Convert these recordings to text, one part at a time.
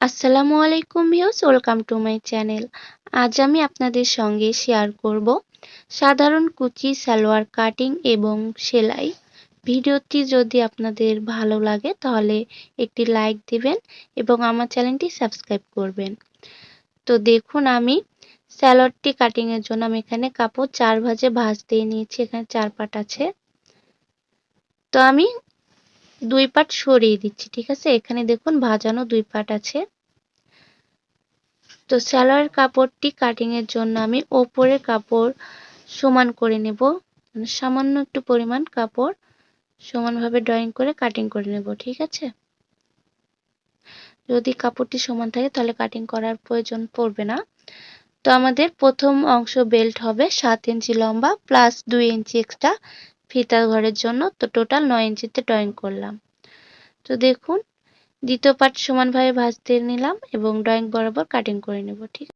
আসসালামু আলাইকুম viewers, welcome to my channel. আজ আমি আপনাদের সঙ্গে শেয়ার করব সাধারণ কুচি সালোয়ার কাটিং এবং সেলাই। ভিডিওটি যদি আপনাদের ভালো লাগে তাহলে একটি লাইক দিবেন এবং আমার চ্যানেলটি সাবস্ক্রাইব করবেন। তো দেখুন, আমি সালোয়ারটি কাটিং এর জন্য আমি এখানে কাপড় 4 ভাঁজে ভাঁজ দিয়ে নিয়েছি। এখানে 4 পাট আছে, তো আমি 2 পাট সরিয়ে দিচ্ছি। ঠিক আছে, এখানে দেখুন ভাঁজানো 2 পাট আছে। তো সালোয়ার কাপড়টি কাটিং এর জন্য আমি ওপরের কাপড় সমান করে নেব, মানে সামান্য একটু পরিমাণ কাপড় সমানভাবে ড্রয়িং করে কাটিং করে নেব। ঠিক আছে, যদি কাপড়টি সমান থাকে তাহলে কাটিং করার প্রয়োজন পড়বে না। তো আমাদের প্রথম অংশ বেল্ট হবে 7 ইঞ্চি লম্বা প্লাস 2 ইঞ্চি এক্সট্রা ফিতা ঘরের জন্য, তো টোটাল 9 ইঞ্চিতে ড্রয়িং করলাম। তো দেখুন, দ্বিতীয় পার্ট সমানভাবে ভাঁজ দিয়ে নিলাম এবং ড্রয়িং বরাবর কাটিং করে নেব। ঠিক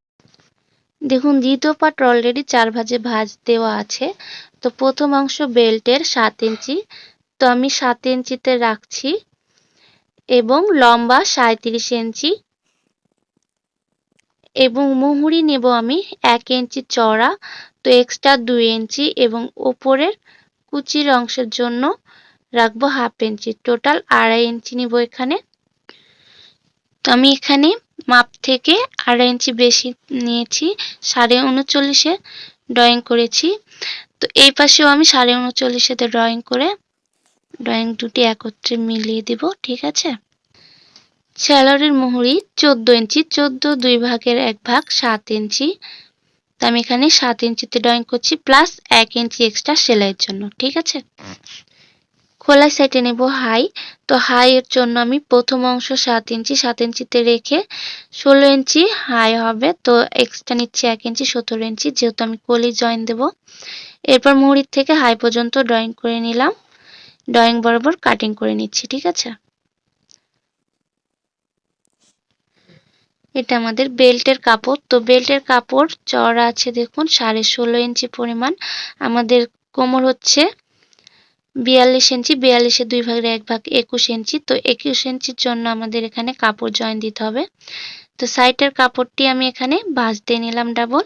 দেখুন, দ্বিতীয় পার্ট অলরেডি 4 ভাঁজে ভাঁজ দেওয়া আছে। তো প্রথম অংশ বেল্টের 7 ইঞ্চি, তো আমি 7 ইঞ্চিতে রাখছি এবং লম্বা 37 ইঞ্চি এবং মুহুরি নেব আমি 1 ইঞ্চি চওড়া, তো এক্সট্রা 2 ইঞ্চি এবং উপরের কুচির অংশের জন্য রাখবো 1/2 ইঞ্চি, টোটাল 2.5 ইঞ্চি নিব এখানে। তো আমি এখানে মাপ থেকে 2.5 ইঞ্চি বেশি নিয়েছি, 39.5 ড্রয়িং করেছি। তো এই পাশেও আমি 39.5 ড্রয়িং করে ড্রয়িং দুটি একত্রে মিলিয়ে দিব। ঠিক আছে, সালোয়ারের মুহুরি 14 ইঞ্চি, 14 2 ভাগের 1 ভাগ 7 ইঞ্চি। তো আমি এখানে 7 ইঞ্চিতে ড্রয়িং করছি প্লাস 1 ইঞ্চি এক্সট্রা সেলাইয়ের জন্য। ঠিক আছে, খোলা সাইডে নেব হাই। তো হাই এর জন্য আমি প্রথম অংশ 7 ইঞ্চি 7 ইঞ্চিতে রেখে 16 ইঞ্চি হাই হবে, তো এক্সট্রা নিচ্ছি 1 ইঞ্চি 17 ইঞ্চি, যেহেতু আমি কলি জয়েন দেব। এরপর মুহুরির থেকে হাই পর্যন্ত ড্রয়িং করে নিলাম, ড্রয়িং বরাবর কাটিং করে নিচ্ছি। ঠিক আছে, এটা আমাদের বেল্টের কাপড়। তো বেল্টের কাপড় চওড়া আছে দেখুন 16.5 ইঞ্চি পরিমাণ। আমাদের কোমর হচ্ছে 42 ইঞ্চি, 42 2 ভাগের 1 ভাগ 21 ইঞ্চি। তো 21 ইঞ্চির জন্য আমাদের এখানে কাপড় জয়েন দিতে হবে। তো সাইডের কাপড়টি আমি এখানে ভাঁজ দিয়ে নিলাম ডাবল,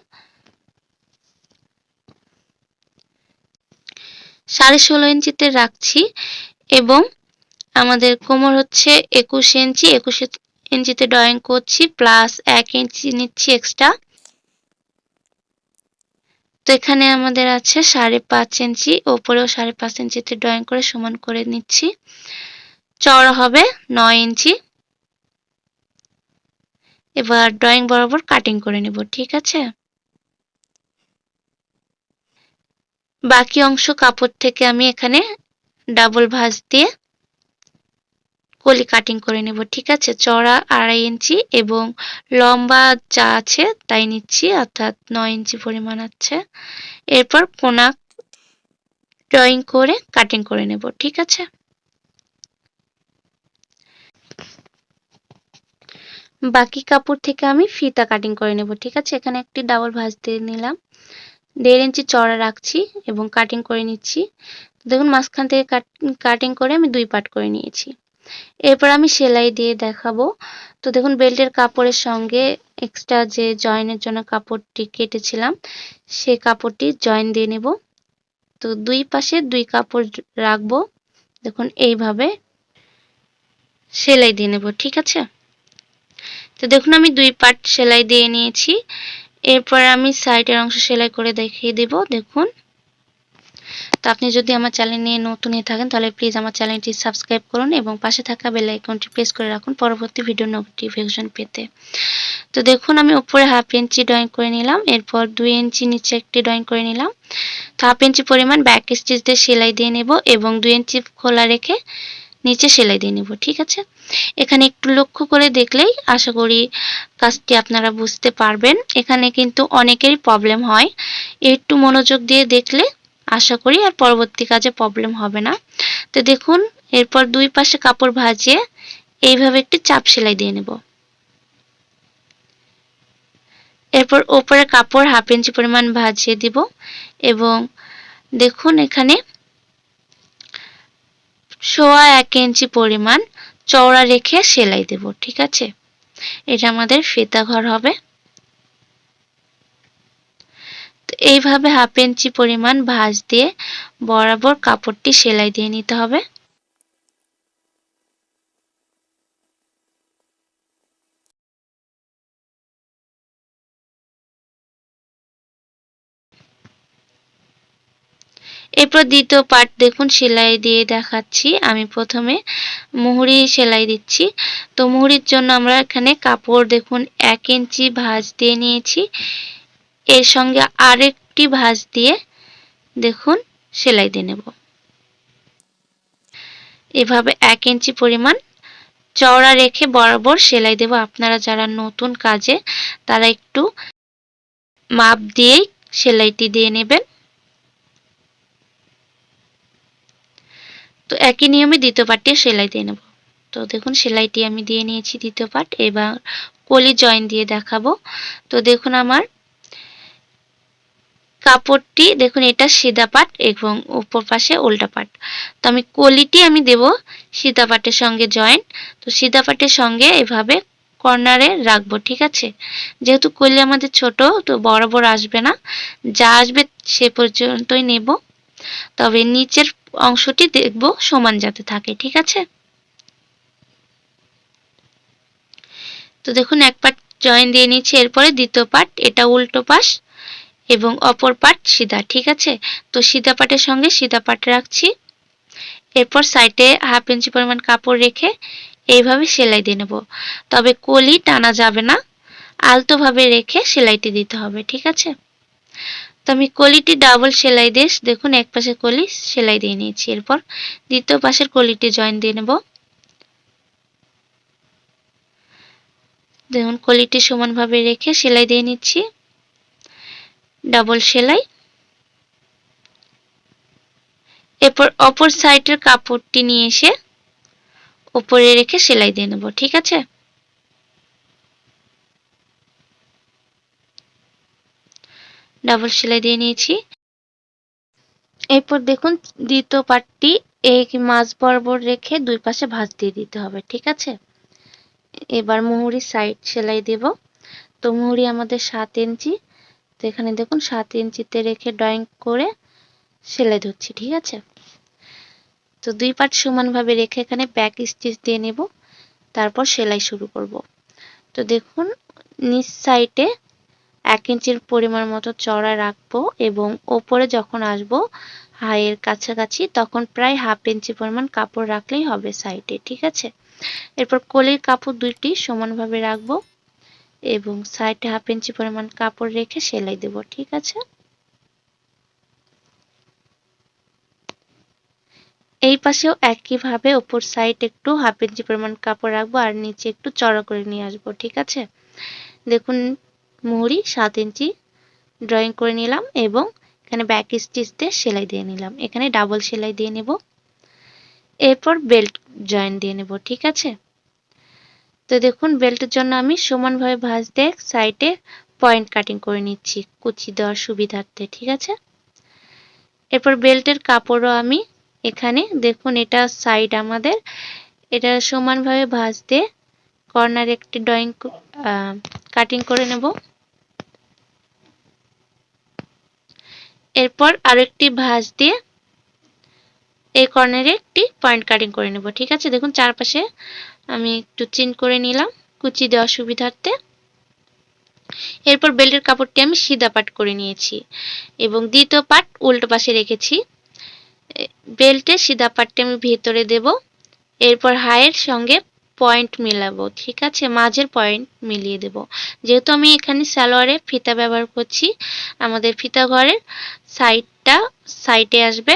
16.5 ইঞ্চিতে রাখছি এবং আমাদের কোমর হচ্ছে 21 ইঞ্চি, 21 ইঞ্চিতে ড্রয়িং করছি প্লাস 1 ইঞ্চি নিচ্ছি এক্সট্রা। তো এখানে আমাদের আছে 5.5 ইঞ্চি, ওপরেও 5.5 ইঞ্চিতে ড্রয়িং করে সমান করে নিচ্ছি। চওড়া হবে 9 ইঞ্চি। এবার ড্রয়িং বরাবর কাটিং করে নেব। ঠিক আছে, বাকি অংশ কাপড় থেকে আমি এখানে ডাবল ভাঁজ দিয়ে কলি কাটিং করে নেব। ঠিক আছে, চওড়া 2.5 ইঞ্চি এবং লম্বা যা আছে তাই নিচ্ছি, অর্থাৎ 9 ইঞ্চি পরিমাণ আছে। এরপর কোনা ড্রয়িং করে কাটিং করে নেব। ঠিক আছে, বাকি কাপড় থেকে আমি ফিতা কাটিং করে নেব। ঠিক আছে, এখানে একটি ডাবল ভাঁজ দিয়ে নিলাম, 1.5 ইঞ্চি চওড়া রাখছি এবং কাটিং করে নিচ্ছি। দেখুন, মাঝখান থেকে কাটিং করে আমি 2 পার্ট করে নিয়েছি। এরপর আমি সেলাই দিয়ে দেখাবো। তো দেখুন, বেল্টের কাপড়ের সঙ্গে এক্সট্রা যে জয়েনের জন্য কাপড়টি কেটেছিলাম সেই কাপড়টি জয়েন দিয়ে নেব। তো দুই পাশে 2 কাপড় রাখবো, দেখুন এইভাবে সেলাই দিয়ে নেব। ঠিক আছে, তো দেখুন আমি 2 পার্ট সেলাই দিয়ে নিয়েছি। এরপর আমি সাইডের অংশ সেলাই করে দেখিয়ে দেব। দেখুন, তো আপনি যদি আমার চ্যানেল নিয়ে নতুন হয়ে থাকেন তাহলে প্লিজ আমার চ্যানেলটি সাবস্ক্রাইব করুন এবং পাশে থাকা বেল আইকনটি প্রেস করে রাখুন পরবর্তী ভিডিও নোটিফিকেশন পেতে। তো দেখুন, আমি উপরে 1/2 ইঞ্চি ড্রয়িং করে নিলাম, এরপর 2 ইঞ্চি নিচে একটি ড্রয়িং করে নিলাম। তো 1/2 ইঞ্চি পরিমাণ ব্যাক স্টিচ দিয়ে সেলাই দিয়ে নেব এবং 2 ইঞ্চি খোলা রেখে নিচে সেলাই দিয়ে নেব। ঠিক আছে, এখানে একটু লক্ষ্য করে দেখলেই আশা করি কাজটি আপনারা বুঝতে পারবেন। এখানে কিন্তু অনেকেরই প্রবলেম হয়, একটু মনোযোগ দিয়ে দেখলে আশা করি আর পরবর্তী কাজে প্রবলেম হবে না। তো দেখুন, এরপর 2 পাশে কাপড় ভাঁজিয়ে এইভাবে একটি চাপ সেলাই দিয়ে নেব। এরপর উপরে কাপড় 1/2 ইঞ্চি পরিমাণ ভাঁজিয়ে দিব এবং দেখুন এখানে 1.25 ইঞ্চি পরিমাণ চওড়া রেখে সেলাই দেব। ঠিক আছে, এটা আমাদের ফিতা ঘর হবে। তো এইভাবে 1/2 ইঞ্চি পরিমাণ ভাঁজ দিয়ে বরাবর কাপড়টি সেলাই দিয়ে নিতে হবে। এরপর দ্বিতীয় পার্ট দেখুন সেলাই দিয়ে দেখাচ্ছি। আমি প্রথমে মুহুরি সেলাই দিচ্ছি। তো মুহুরির জন্য আমরা এখানে কাপড় দেখুন 1 ইঞ্চি ভাঁজ দিয়ে নিয়েছি। এর সঙ্গে আরেকটি ভাঁজ দিয়ে দেখুন সেলাই দিয়ে নেব। এভাবে 1 ইঞ্চি পরিমাণ চওড়া রেখে বরাবর সেলাই দেব। আপনারা যারা নতুন কাজে তারা একটু মাপ দিয়েই সেলাইটি দিয়ে নেবেন। তো একই নিয়মে দ্বিতীয় পার্টটি সেলাই দিয়ে নেব। তো দেখুন সেলাইটি আমি দিয়ে নিয়েছি দ্বিতীয় পার্ট। এবার কলি জয়েন দিয়ে দেখাবো। তো দেখুন আমার কাপড়টি দেখুন এটা সিধা পাট এবং উপর পাশে উল্টা পাট। তো আমি কলিটি দেব সিধা পাটের সঙ্গে জয়েন। তো সিধা পাটের সঙ্গে এভাবে কর্নারে রাখবো, ঠিক আছে। যেহেতু কলি আমাদের ছোট তো বরাবর আসবে না, যা আসবে সে পর্যন্তই নেব। তবে নিচের অংশটি দেখব সমান যাতে থাকে, ঠিক আছে। তো দেখুন এক পাট জয়েন দিয়ে নিচ্ছি। এরপরে দ্বিতীয় পাট, এটা উল্টো পাশ এবং অপর পাট সিধা, ঠিক আছে। তো সিধা পাটের সঙ্গে সিধা পাট রাখছি। এরপর সাইডে 1/2 ইঞ্চি পরিমাণ কাপড় রেখে এইভাবে সেলাই দিয়ে নেব। তবে কলি টানা যাবে না, আলতোভাবে রেখে সেলাইটি দিতে হবে, ঠিক আছে। তো আমি কলিটি ডাবল সেলাই দিয়ে দেখুন এক পাশে কলি সেলাই দিয়ে নিয়েছি। এরপর দ্বিতীয় পাশের কলিটি জয়েন দিয়ে নেব। দেখুন কলিটি সমানভাবে রেখে সেলাই দিয়ে নিচ্ছি, ডাবল সেলাই। এরপর অপর সাইডের কাপড়টি নিয়ে এসে উপরে রেখে সেলাই দিয়ে নেব, ঠিক আছে। ডাবল সেলাই দিয়ে নিয়েছি। এরপর দেখুন দ্বিতীয় পাটটি এই মাঝ বরাবর রেখে দুই পাশে ভাঁজ দিয়ে দিতে হবে, ঠিক আছে। এবার মুহুরি সাইড সেলাই দেব। তো মুহুরি আমাদের 7 ইঞ্চি। তো এখানে দেখুন 7 ইঞ্চিতে রেখে ড্রয়িং করে সেলাই ধরছি, ঠিক আছে। তো দুই পাট সমানভাবে রেখে এখানে ব্যাক স্টিচ দিয়ে নেব, তারপর সেলাই শুরু করব। তো দেখুন নিচ সাইডে 1 ইঞ্চির পরিমাণ মতো চওড়া রাখবো এবং ওপরে যখন আসবো হাইয়ের কাছাকাছি তখন প্রায় 1/2 ইঞ্চি পরিমাণ কাপড় রাখলেই হবে সাইডে, ঠিক আছে। এরপর কলির কাপড় দুইটি সমানভাবে রাখবো এবং সাইডে 1/2 ইঞ্চি পরিমাণ কাপড় রেখে সেলাই দেব, ঠিক আছে। এই পাশেও একইভাবে ওপর সাইড একটু 1/2 ইঞ্চি পরিমাণ কাপড় রাখবো আর নিচে একটু চড়া করে নিয়ে আসবো, ঠিক আছে। দেখুন মুহুরি 7 ইঞ্চি ড্রয়িং করে নিলাম এবং এখানে ব্যাক স্টিচ দিয়ে সেলাই দিয়ে নিলাম। এখানে ডাবল সেলাই দিয়ে নেব। এরপর বেল্ট জয়েন দিয়ে নেব, ঠিক আছে। তো দেখুন বেল্টের জন্য আমি সমানভাবে ভাঁজ দিয়ে সাইডে পয়েন্ট কাটিং করে নিচ্ছি কুচি দেওয়ার সুবিধার্থে, ঠিক আছে। এরপর বেল্টের কাপড়ও আমি এখানে দেখুন এটা সাইড আমাদের, এটা সমানভাবে ভাঁজ দিয়ে কর্নারে একটি ড্রয়িং কাটিং করে নেব। এরপর আরেকটি ভাঁজ দিয়ে এই কর্নারে একটি পয়েন্ট কাটিং করে নেব, ঠিক আছে। দেখুন চারপাশে আমি একটু চিন করে নিলাম কুচি দেওয়ার সুবিধার্থে। এরপর বেল্টের কাপড়টি আমি সিধা পাট করে নিয়েছি এবং দ্বিতীয় পাট উল্টো পাশে রেখেছি। বেল্টের সিধা পাটটি আমি ভেতরে দেব। এরপর হাইয়ের সঙ্গে পয়েন্ট মিলাবো, ঠিক আছে, মাঝের পয়েন্ট মিলিয়ে দেব। যেহেতু আমি এখানে সালোয়ারে ফিতা ব্যবহার করছি, আমাদের ফিতা ঘরের সাইডটা সাইডে আসবে।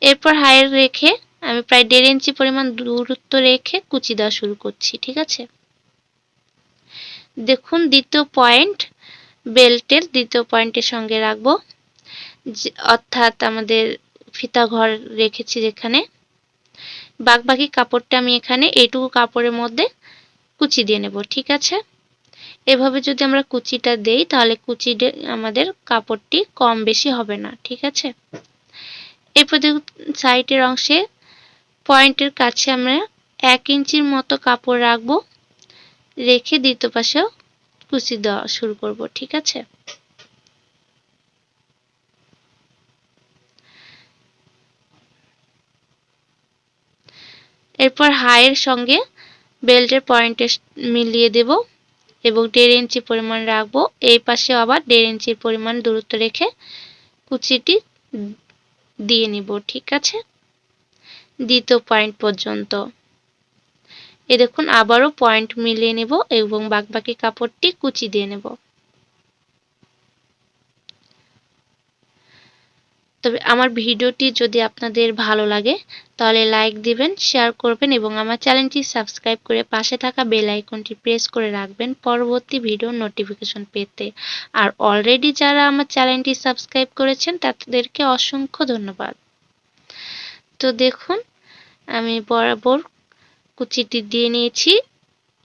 এরপর হাইয়ের রেখে আমি প্রায় 1.5 ইঞ্চি পরিমাণ দূরত্ব রেখে কুচি দেওয়া শুরু করছি, ঠিক আছে। দেখুন দ্বিতীয় পয়েন্ট বেল্টের দ্বিতীয় পয়েন্টের সঙ্গে রাখবো, অর্থাৎ আমাদের ফিতা ঘর রেখেছি যেখানে, বাকি কাপড়টা আমি এখানে এইটুকু কাপড়ের মধ্যে কুচি দিয়ে নেব, ঠিক আছে। এভাবে যদি আমরা কুচিটা দেই তাহলে কুচিতে আমাদের কাপড়টি কম বেশি হবে না, ঠিক আছে। এরপর দেখুন সাইডের অংশে পয়েন্টের কাছে আমরা 1 ইঞ্চির মতো কাপড় রাখবো রেখে দ্বিতীয় পাশেও কুচি দেওয়া শুরু করব। ঠিক আছে, এরপর হাইয়ের সঙ্গে বেল্টের পয়েন্টে মিলিয়ে দেব এবং 1.5 ইঞ্চি পরিমাণ রাখবো। এই পাশে আবার 1.5 ইঞ্চির পরিমাণ দূরত্ব রেখে কুচিটি দিয়ে নিব। ঠিক আছে, দ্বিতীয় পয়েন্ট পর্যন্ত। এই দেখুন আবারও পয়েন্ট মিলিয়ে নেব এবং বাকি কাপড়টি কুচি দিয়ে নেব। তবে আমার ভিডিওটি যদি আপনাদের ভালো লাগে তাহলে লাইক দিবেন, শেয়ার করবেন এবং আমার চ্যানেলটি সাবস্ক্রাইব করে পাশে থাকা বেল আইকনটি প্রেস করে রাখবেন পরবর্তী ভিডিওর নোটিফিকেশন পেতে। আর অলরেডি যারা আমার চ্যানেলটি সাবস্ক্রাইব করেছেন তাদেরকে অসংখ্য ধন্যবাদ। তো দেখুন আমি বরাবর কুচিটি দিয়ে নিয়েছি।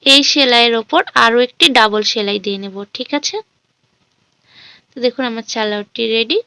এই সেলাইয়ের ওপর আরও একটি ডাবল সেলাই দিয়ে নেব। ঠিক আছে, তো দেখুন আমার সালোয়ারটি রেডি।